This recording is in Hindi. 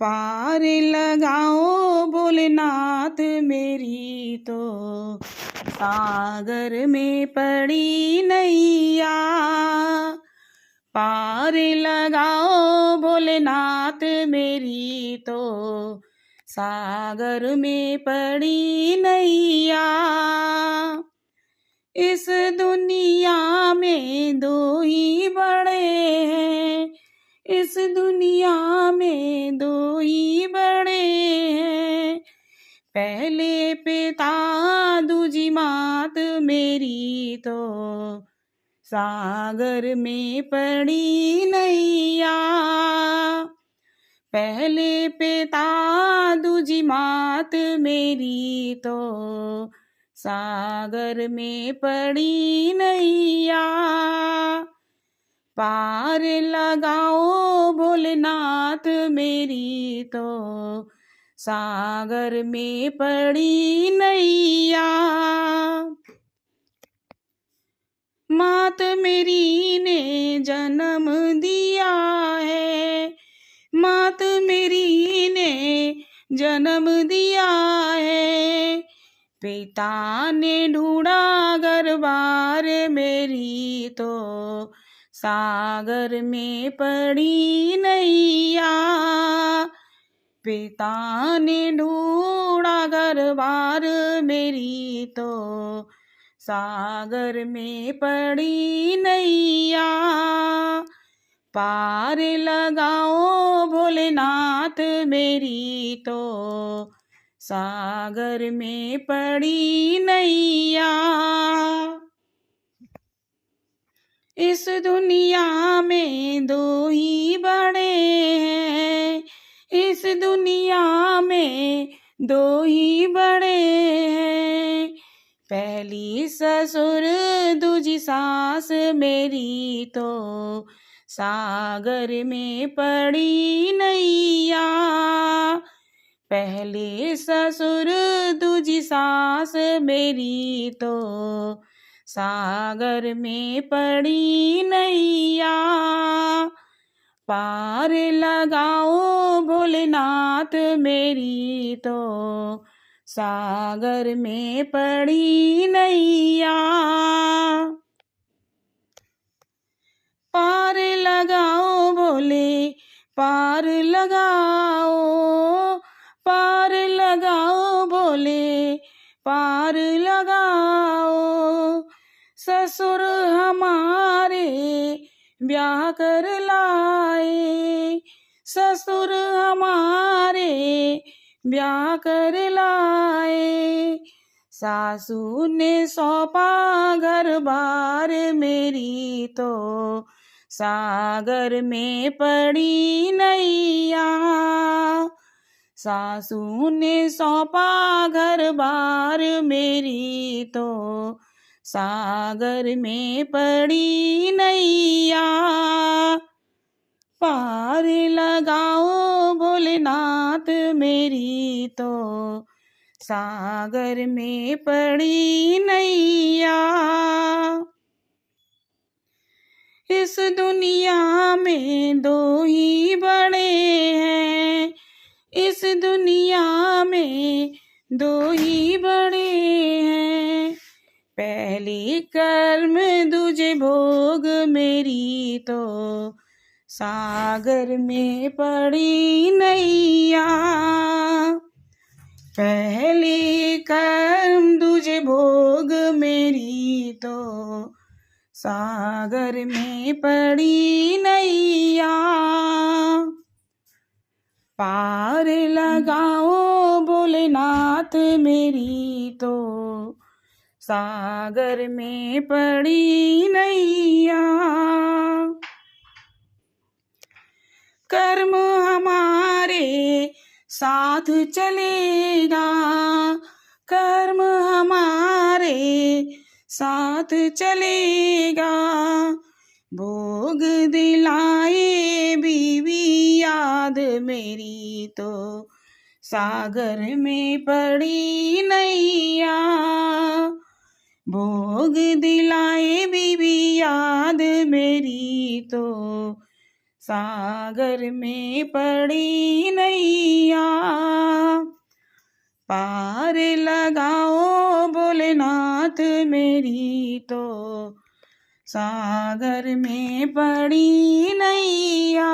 पार लगाओ भोलेनाथ मेरी तो सागर में पड़ी नैया। पार लगाओ भोलेनाथ मेरी तो सागर में पड़ी नैया। इस दुनिया में दो ही बड़े हैं, इस दुनिया में दो ही बड़े हैं, पहले पिता दूजी मात मेरी तो सागर में पड़ी नैया। पहले पिता दूजी मात मेरी तो सागर में पड़ी नैया। पार लगाओ भोलेनाथ मेरी तो सागर में पड़ी नैया। मात मेरी ने जन्म दिया है, मात मेरी ने जन्म दिया है, पिता ने ढूंढा घर बार मेरी तो सागर में पड़ी नैया। पिता ने ढूंढा घर बार मेरी तो सागर में पड़ी नैया। पार लगाओ भोलेनाथ मेरी तो सागर में पड़ी नैया। इस दुनिया में दो ही बड़े हैं, इस दुनिया में दो ही बड़े हैं, पहली ससुर दूजी सास मेरी तो सागर में पड़ी नैया। पहले ससुर दूजी सास मेरी तो सागर में पड़ी नैया। पार लगाओ भोलेनाथ मेरी तो सागर में पड़ी नैया। पार लगाओ भोले पार लगाओ, पार लगाओ भोले पार लगाओ। ससुर हमारे ब्याह कर लाए, ससुर हमारे ब्याह कर लाए, सासू ने सौंपा घर बार मेरी तो सागर में पड़ी नैया। सासू ने सौंपा घर बार मेरी तो सागर में पड़ी नैया। पार लगाओ भोलेनाथ मेरी तो सागर में पड़ी नैया। इस दुनिया में दो ही बड़े हैं, इस दुनिया में दो ही बड़े हैं, पहली कर्म दूजे भोग मेरी तो सागर में पड़ी नैया। पहली कर्म दूजे भोग मेरी तो सागर में पड़ी नैया। पार लगाओ भोलेनाथ मेरी तो सागर में पड़ी नैया। कर्म हमारे साथ चलेगा, कर्म हमारे साथ चलेगा, भोग दिलाए बीवी याद मेरी तो सागर में पड़ी नैया। भोग दिलाए बीवी याद मेरी तो सागर में पड़ी नैया। पार लगाओ भोलेनाथ मेरी तो सागर में पड़ी नैया।